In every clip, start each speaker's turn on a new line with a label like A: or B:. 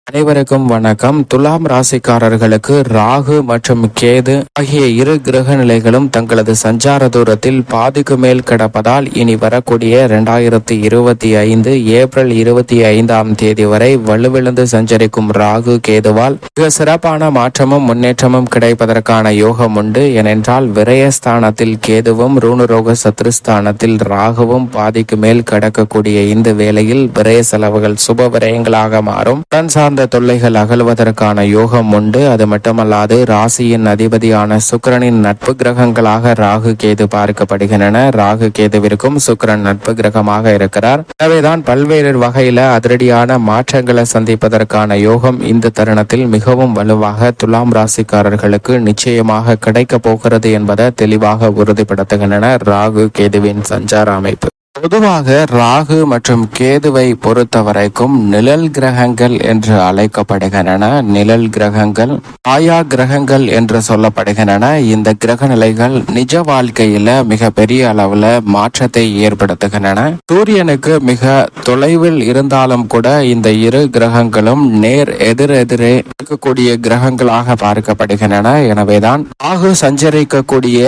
A: அனைவருக்கும் வணக்கம். துலாம் ராசிக்காரர்களுக்கு ராகு மற்றும் கேது ஆகிய இரு கிரக நிலைகளும் தங்களது சஞ்சார தூரத்தில் பாதிக்கு மேல் கிடப்பதால் இனி வரக்கூடிய 2025 ஏப்ரல் 25 வரை வலுவிழந்து சஞ்சரிக்கும் ராகு கேதுவால் மிக சிறப்பான மாற்றமும் முன்னேற்றமும் கிடைப்பதற்கான யோகம் உண்டு. ஏனென்றால் விரயஸ்தானத்தில் கேதுவும் ரூணுரோக சத்ருஸ்தானத்தில் ராகுவும் பாதிக்கு மேல் கடக்கக்கூடிய இந்த வேளையில் விரய செலவுகள் சுப விரயங்களாக மாறும். சார்ந்த தொல்லைகள் அகழ்வதற்கான யோகம் உண்டு. அது மட்டுமல்லாது ராசியின் அதிபதியான சுக்கிரனின் நட்பு கிரகங்களாக ராகு கேது பார்க்கப்படுகின்றன. ராகு கேதுவிற்கும் சுக்கிரன் நட்பு கிரகமாக இருக்கிறார். எனவேதான் பல்வேறு வகையில அதிரடியான மாற்றங்களை சந்திப்பதற்கான யோகம் இந்த தருணத்தில் மிகவும் வலுவாக துலாம் ராசிக்காரர்களுக்கு நிச்சயமாக கிடைக்க போகிறது என்பதை தெளிவாக உறுதிப்படுத்துகின்றன ராகு கேதுவின் சஞ்சார அமைப்பு. பொதுவாக ராகு மற்றும் கேதுவை பொறுத்த வரைக்கும் நிழல் கிரகங்கள் என்று அழைக்கப்படுகின்றன. நிழல் கிரகங்கள் ஆயா கிரகங்கள் என்று சொல்லப்படுகின்றன. இந்த கிரக நிலைகள் நிஜ வாழ்க்கையில மிக பெரிய அளவுல மாற்றத்தை ஏற்படுத்துகின்றன. சூரியனுக்கு மிக தொலைவில் இருந்தாலும் கூட இந்த இரு கிரகங்களும் நேர் எதிரெதிரே இருக்கக்கூடிய கிரகங்களாக பார்க்கப்படுகின்றன. எனவேதான் ராகு சஞ்சரிக்கக்கூடிய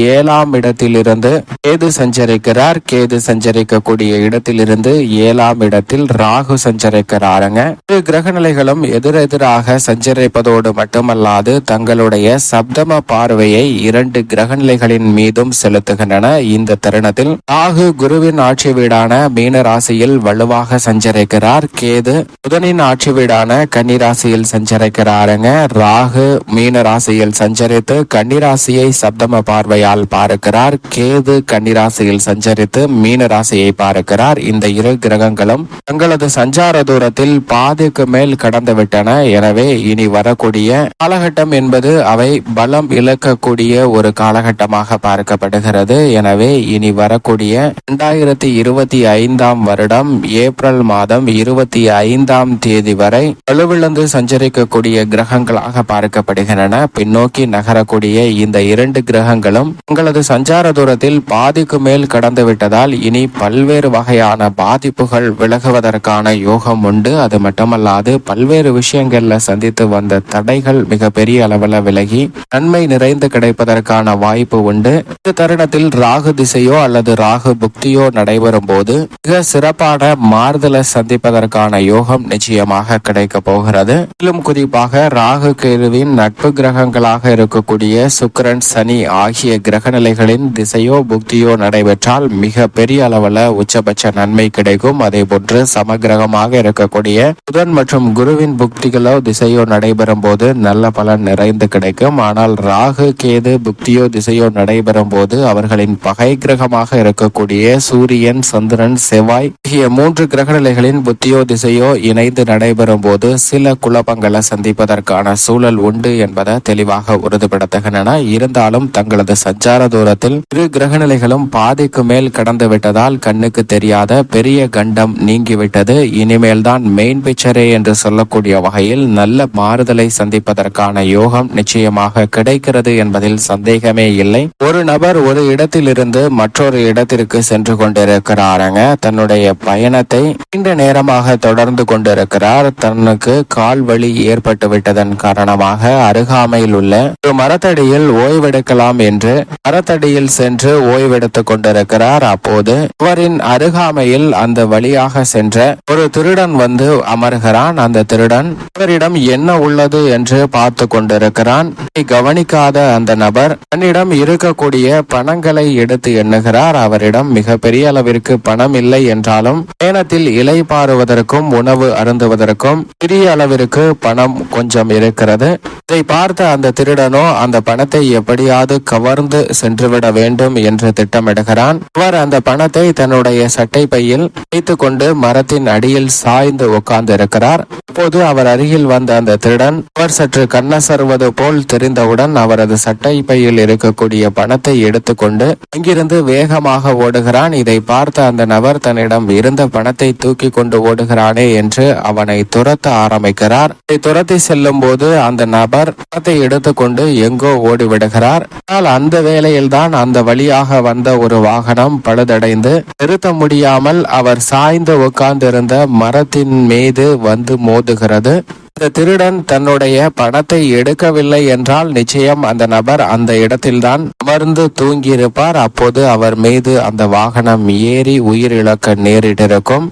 A: 7ஆம் இடத்திலிருந்து கேது சஞ்சரிக்கிறார். கேது சஞ்சரிக்கக்கூடிய இடத்திலிருந்து 7ஆம் இடத்தில் ராகு சஞ்சரிக்கிறாருங்க. இரு கிரக நிலைகளும் எதிரெதிராக சஞ்சரிப்பதோடு மட்டுமல்லாது தங்களுடைய சப்தம பார்வையை 2 கிரக நிலைகளின் மீதும் செலுத்துகின்றன. இந்த தருணத்தில் ராகு குருவின் ஆட்சி வீடான மீன ராசியில் வலுவாக சஞ்சரிக்கிறார். கேது புதனின் ஆட்சி வீடான கன்னி ராசியில் சஞ்சரிக்கிறாருங்க. ராகு மீன ராசியில் சஞ்சரித்து கன்னிராசியை சப்தம பார்வையால் பார்க்கிறார். கேது கன்னிராசியில் சஞ்சரித்து மீன ராசியை பார்க்கிறார். இந்த இரு கிரகங்களும் தங்களது சஞ்சார தூரத்தில் பாதிக்கு மேல் கடந்து விட்டன. எனவே இனி வரக்கூடிய காலகட்டம் என்பது அவை பலம் இழக்கக்கூடிய ஒரு காலகட்டமாக பார்க்கப்படுகிறது. எனவே இனி வரக்கூடிய 2025 வருடம் ஏப்ரல் மாதம் 25 வரை வலுவிழந்து சஞ்சரிக்கக்கூடிய கிரகங்களாக பார்க்கப்படுகின்றன. பின்னோக்கி நகரக்கூடிய இந்த 2 கிரகங்களும் தங்களது சஞ்சார தூரத்தில் பாதிக்கு மேல் கடந்து விட்டதால் இனி பல்வேறு வகையான பாதிப்புகள் விலகுவதற்கான யோகம் உண்டு. அது மட்டுமல்லாது பல்வேறு விஷயங்கள்ல சந்தித்து வந்த தடைகள் மிக பெரிய அளவில் விலகி நன்மை நிறைந்து கிடைப்பதற்கான வாய்ப்பு உண்டு. இந்த தருணத்தில் ராகு திசையோ அல்லது ராகு புக்தியோ நடைபெறும் போது மிக சிறப்பான மாறுதலை சந்திப்பதற்கான யோகம் நிச்சயமாக கிடைக்க போகிறது. மேலும் குறிப்பாக ராகு கேதுவின் நட்பு கிரகங்களாக இருக்கக்கூடிய சுக்கிரன் சனி ஆகிய கிரக நிலைகளின் திசையோ புக்தியோ நடைபெற்றால் மிக பெரிய அளவில் உச்சபட்ச நன்மை கிடைக்கும். அதே போன்று சமகிரகமாக இருக்கக்கூடிய புதன் மற்றும் குருவின் புக்திகளோ திசையோ நடைபெறும் போது நல்ல பலன் நிறைந்து கிடைக்கும். ஆனால் ராகு கேது புக்தியோ திசையோ நடைபெறும் போது அவர்களின் பகை கிரகமாக இருக்கக்கூடிய சூரியன் சந்திரன் செவ்வாய் ஆகிய 3 கிரக நிலைகளின் புத்தியோ திசையோ இணைந்து நடைபெறும் போது சில குழப்பங்களை சந்திப்பதற்கான சூழல் உண்டு என்பதை தெளிவாக உறுதிப்படுத்துகின்றன. இருந்தாலும் தங்களது சஞ்சார தூரத்தில் இரு கிரக நிலைகளும் பாதிக்கு மேல் கடந்து விட்டதால் கண்ணுக்கு தெரியாத பெரிய கண்டம் நீங்கிவிட்டது. இனிமேல் தான் மெயின் பிக்சரே என்று சொல்லக்கூடிய வகையில் நல்ல மாறுதலை சந்திப்பதற்கான யோகம் நிச்சயமாக கிடைக்கிறது என்பதில் சந்தேகமே இல்லை. ஒரு நபர் ஒரு இடத்திலிருந்து மற்றொரு இடத்திற்கு சென்று கொண்டிருக்கிறாருங்க. தன்னுடைய பயணத்தை நீண்ட நேரமாக தொடர்ந்து கொண்டிருக்கிறார். தனக்கு கால் வலி ஏற்பட்டு விட்டதன் காரணமாக அருகாமையில் உள்ள ஒரு மரத்தடியில் ஓய்வெடுக்கலாம் என்று மரத்தடியில் சென்று ஓய்வெடுத்துக் கொண்டிருக்கிறார். அப்போது அவரின் அருகாமையில் அந்த வழியாக சென்ற ஒரு திருடன் வந்து அமர்கிறான். அந்த திருடன் அவரிடம் என்ன உள்ளது என்று பார்த்து கொண்டிருக்கிறான். கவனிக்காத அந்த நபர் தன்னிடம் இருக்கக்கூடிய பணங்களை எடுத்து எண்ணுகிறார். அவரிடம் மிக பெரிய அளவிற்கு பணம் இல்லை என்றாலும் பயணத்தில் இலை பாருவதற்கும் உணவு அருந்துவதற்கும் சிறிய அளவிற்கு பணம் கொஞ்சம் இருக்கிறது. இதை பார்த்த அந்த திருடனோ அந்த பணத்தை எப்படியாவது கவர்ந்து சென்றுவிட வேண்டும் என்று திட்டமிடுகிறான். அவர் அந்த பணத்தை தன்னுடைய சட்டை பையில் வைத்துக் கொண்டு மரத்தின் அடியில் சாய்ந்து உட்கார்ந்து இருக்கிறார். அப்போது அவர் அருகில் வந்த அந்த திருடன் அவர் சற்று கண்ணசர்வது போல் தெரிந்தவுடன் அவரது சட்டை பையில் இருக்கக்கூடிய பணத்தை எடுத்துக்கொண்டு அங்கிருந்து வேகமாக ஓடுகிறான். இதை பார்த்த அந்த நபர் தன்னிடம் இருந்த பணத்தை தூக்கி கொண்டு ஓடுகிறானே என்று அவனை துரத்த ஆரம்பிக்கிறார். துரத்தி செல்லும் போது அந்த நபர் பணத்தை எடுத்துக்கொண்டு எங்கோ ஓடிவிடுகிறார். ஆனால் அந்த வேளையில் தான் அந்த வழியாக வந்த ஒரு வாகனம் பழுதடைந்து நிறுத்த முடியாமல் அவர் சாய்ந்து உட்கார்ந்திருந்த மரத்தின் மீது வந்து மோதுகிறது. இந்த திருடன் தன்னுடைய பணத்தை எடுக்கவில்லை என்றால் நிச்சயம் அந்த நபர் அந்த இடத்தில்தான் அமர்ந்து தூங்கியிருப்பார். அப்போது அவர் மீது அந்த வாகனம் ஏறி உயிரிழக்க நேரிட்டிருக்கும்.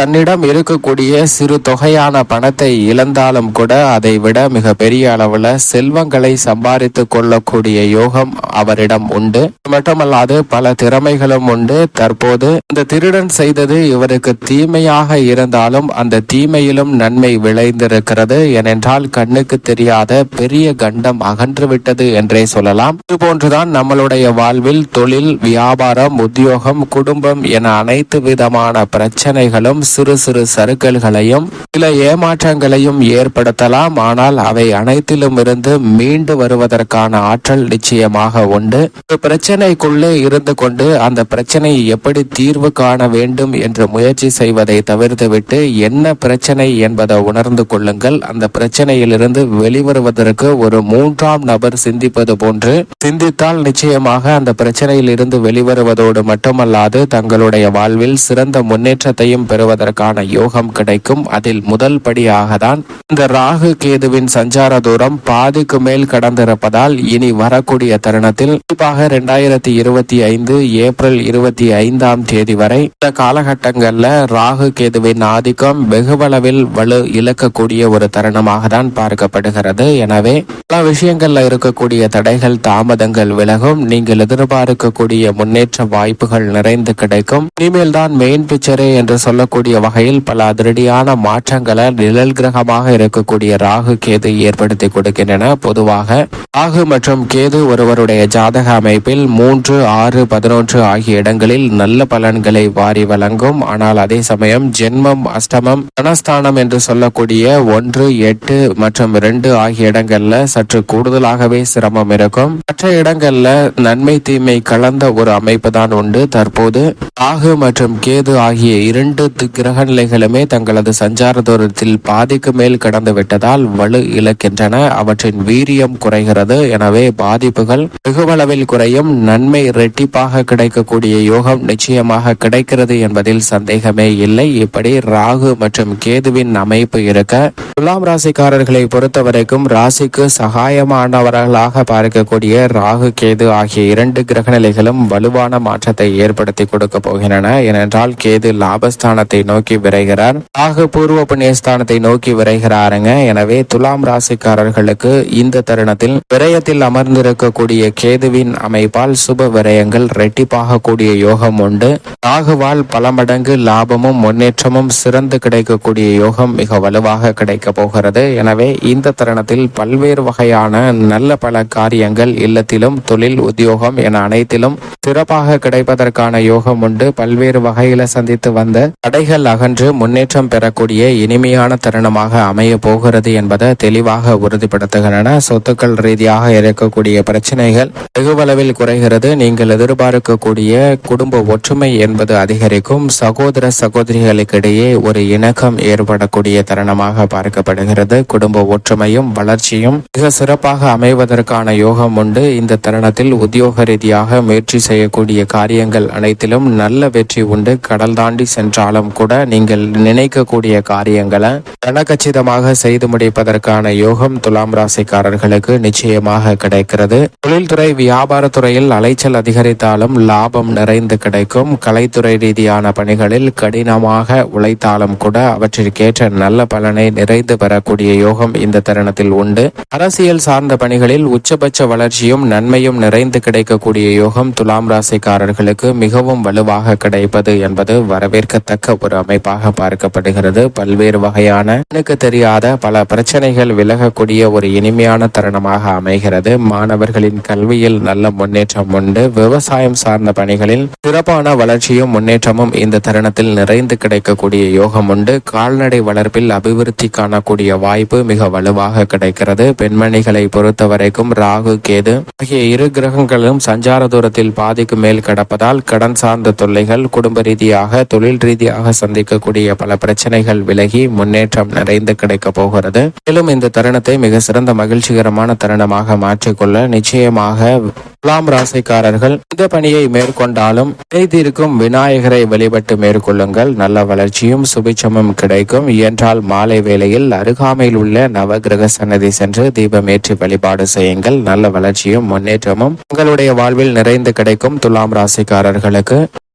A: தன்னிடம் இருக்கக்கூடிய சிறு தொகையான பணத்தை இழந்தாலும் கூட அதை விட மிக பெரிய அளவுல செல்வங்களை சம்பாதித்து கொள்ளக்கூடிய யோகம் அவரிடம் உண்டு. மட்டுமல்லாது பல திறமைகளும் உண்டு. தற்போது இந்த திருடன் செய்தது இவருக்கு தீமையாக இருந்தாலும் அந்த தீமையிலும் நன்மை விளைந்திருக்கிறது. ஏனென்றால் கண்ணுக்கு தெரியாத பெரிய கண்டம் அகன்றுவிட்டது என்றே சொல்லலாம். இதுபோன்றுதான் நம்மளுடைய வாழ்வில் தொழில், வியாபாரம், உத்தியோகம், குடும்பம் என அனைத்து விதமான பிரச்சனைகளும் சிறு சிறு சறுக்கல்களையும் சில ஏமாற்றங்களையும் ஏற்படுத்தலாம். ஆனால் அவை அனைத்திலும் இருந்து மீண்டு வருவதற்கான ஆற்றல் நிச்சயமாக உண்டு. ஒரு பிரச்சனைக்குள்ளே இருந்து கொண்டு அந்த பிரச்சனையை எப்படி தீர்வு காண வேண்டும் என்று முயற்சி செய்வதை தவிர்த்துவிட்டு என்ன பிரச்சனை என்பதை உணர்ந்து கொள்ளுங்கள். அந்த பிரச்சனையிலிருந்து வெளிவருவதற்கு ஒரு மூன்றாம் நபர் சிந்திப்பது போன்று சிந்தித்தால் நிச்சயமாக அந்த பிரச்சனையில் இருந்து வெளிவருவதோடு மட்டுமல்லாது தங்களுடைய வாழ்வில் சிறந்த முன்னேற்றத்தையும் பெறுவதற்கான யோகம் கிடைக்கும். அதில் முதல் படியாக தான் இந்த ராகு கேதுவின் சஞ்சார தூரம் பாதிக்கு மேல் கடந்திருப்பதால் இனி வரக்கூடிய தருணத்தில் குறிப்பாக 2025 ஏப்ரல் 25 வரை இந்த காலகட்டங்கள்ல ராகு கேதுவின் ஆதிக்கம் வெகுவளவில் வலு இழக்கக்கூடிய ஒரு தருணமாக தான் பார்க்கப்படுகிறது. எனவே பல விஷயங்கள்ல இருக்கக்கூடிய தடைகள், தாமதங்கள் விலகும். நீங்கள் எதிர்பார்க்கக்கூடிய முன்னேற்ற வாய்ப்புகள் நிறைந்து கிடைக்கும். இனிமேல் தான் மெயின் பிக்சரே என்று சொல்லக்கூடிய வகையில் பல அதிரடியான மாற்றங்களை நிழல் கிரகமாக இருக்கக்கூடிய ராகு கேது ஏற்படுத்தி கொடுக்கின்றன. பொதுவாக ராகு மற்றும் கேது ஒருவருடைய ஜாதக அமைப்பில் 3, 6, 11 ஆகிய இடங்களில் நல்ல பலன்களை வாரி வழங்கும். ஆனால் அதே சமயம் ஜென்மம், அஷ்டமம், தனஸ்தானம் என்று சொல்லக்கூடிய 1, 8 மற்றும் 2 ஆகிய இடங்கள்ல சற்று கூடுதலாகவே சிரமம் இருக்கும். மற்ற இடங்கள்ல நன்மை தீமை கலந்த ஒரு அமைப்பு தான் உண்டு. தற்போது ராகு மற்றும் கேது ஆகிய 2 கிரக நிலைகளுமே தங்களது சஞ்சார தூரத்தில் பாதிக்கு மேல் கடந்து விட்டதால் வலு இழக்கின்றன. அவற்றின் வீரியம் குறைகிறது. எனவே பாதிப்புகள் வெகுவளவில் குறையும். நன்மை இரட்டிப்பாக கிடைக்கக்கூடிய யோகம் நிச்சயமாக கிடைக்கிறது என்பதில் சந்தேகமே இல்லை. இப்படி ராகு மற்றும் கேதுவின் அமைப்பு இருக்க துலாம் ராசிக்காரர்களை பொறுத்தவரைக்கும் ராசிக்கு சகாயமானவர்களாக பார்க்கக்கூடிய ராகு கேது ஆகிய 2 கிரகநிலைகளும் வலுவான மாற்றத்தை ஏற்படுத்தி கொடுக்க போகின்றன. ஏனென்றால் கேது லாபஸ்தானத்தை நோக்கி விரைகிறார், ராகு பூர்வ புண்ணியஸ்தானத்தை நோக்கி விரைகிறாருங்க. எனவே துலாம் ராசிக்காரர்களுக்கு இந்த தருணத்தில் விரயத்தில் அமர்ந்திருக்கக்கூடிய கேதுவின் அமைப்பால் சுப விரயங்கள் இரட்டிப்பாக கூடிய யோகம் உண்டு. ராகுவால் பல மடங்கு லாபமும் முன்னேற்றமும் சிறந்து கிடைக்கக்கூடிய யோகம் மிக வலுவாக கிடைக்க போகிறது. எனவே இந்த தருணத்தில் பல்வேறு வகையான நல்ல பல காரியங்கள் இல்லத்திலும் தொழில், உத்தியோகம் என அனைத்திலும் சிறப்பாக கிடைப்பதற்கான யோகம் உண்டு. பல்வேறு வகையில சந்தித்து வந்த தடைகள் அகன்று முன்னேற்றம் பெறக்கூடிய இனிமையான தருணமாக அமைய போகிறது என்பதை தெளிவாக உறுதிப்படுத்துகின்றன. சொத்துக்கள் ரீதியாக இருக்கக்கூடிய பிரச்சனைகள் வெகுவளவில் குறைகிறது. நீங்கள் எதிர்பார்க்கக்கூடிய குடும்ப ஒற்றுமை என்பது அதிகரிக்கும். சகோதர சகோதரிகளுக்கிடையே ஒரு இணக்கம் ஏற்படக்கூடிய தருணமாக பார்க்கப்படுகிறது. குடும்ப ஒற்றுமையும் வளர்ச்சியும் மிக சிறப்பாக அமைவதற்கான யோகம் உண்டு. இந்த தருணத்தில் உத்தியோக ரீதியாக முயற்சி செய்யக்கூடிய காரியங்கள் அனைத்திலும் நல்ல வெற்றி உண்டு. கடல் தாண்டி சென்றாலும் கூட நீங்கள் நினைக்கக்கூடிய காரியங்களை கனகச்சிதமாக செய்து முடிப்பதற்கான யோகம் துலாம் ராசிக்காரர்களுக்கு நிச்சயமாக கிடைக்கிறது. தொழில்துறை, வியாபாரத்துறையில் அலைச்சல் அதிகரித்தாலும் லாபம் நிறைந்து கிடைக்கும். கலைத்துறை ரீதியான பணிகளில் கடினமாக உழைத்தாலும் கூட அவற்றிற்கேற்ற நல்ல பலனை நிறைந்து பெறக்கூடிய யோகம் இந்த தருணத்தில் உண்டு. அரசியல் சார்ந்த பணிகளில் உச்சபட்ச வளர்ச்சியும் நன்மையும் நிறைந்து கிடைக்கக்கூடிய யோகம் துலாம் ராசிக்காரர்களுக்கு மிகவும் வலுவாக கிடைப்பது என்பது வரவேற்கத்தக்க ஒரு அமைப்பாக பார்க்கப்படுகிறது. பல்வேறு வகையான எனக்கு தெரியாத பல பிரச்சனைகள் விலகக்கூடிய ஒரு இனிமையான தருணமாக அமைகிறது. மாணவர்களின் கல்வியில் நல்ல முன்னேற்றம் உண்டு. விவசாயம் சார்ந்த பணிகளில் சிறப்பான வளர்ச்சியும் முன்னேற்றமும் இந்த தருணத்தில் நிறைந்து கிடைக்கக்கூடிய யோகம் உண்டு. கால்நடை வளர்ப்பில் அபிவிருத்தி காணக்கூடிய வாய்ப்பு மிக வலுவாக கிடைக்கிறது. பெண்மணிகளை பொறுத்தவரைக்கும் ராகு, கேது ஆகிய 2 கிரகங்களும் சஞ்சார தூரத்தில் பாதிக்கு மேல் கடப்பதால் கடன் சார்ந்த தொல்லைகள், குடும்ப ரீதியாக தொழில் ரீதியாக சந்திக்கக்கூடிய பல பிரச்சனைகள் விலகி முன்னேற்றம் நிறைந்து கிடைக்க போகிறது. மேலும் இந்த தருணத்தை மிக சிறந்த மகிழ்ச்சிகரமான தருணமாக மாற்றிக்கொள்ள நிச்சயமாக துலாம் ராசிக்காரர்கள் இந்த பணியை மேற்கொண்டாலும் செய்திருக்கும் விநாயகரை வழிபட்டு மேற்கொள்ளுங்கள். நல்ல வளர்ச்சியும் சுபிட்சமும் கிடைக்கும். இயன்றால் மாலை வேளையில் அருகாமையில் உள்ள நவகிரக சன்னதி சென்று தீபமேற்றி வழிபாடு செய்யுங்கள். நல்ல வளர்ச்சியும் முன்னேற்றமும் உங்களுடைய வாழ்வில் நிறைந்து கிடைக்கும். துலாம் ராசிக்காரர்களுக்கு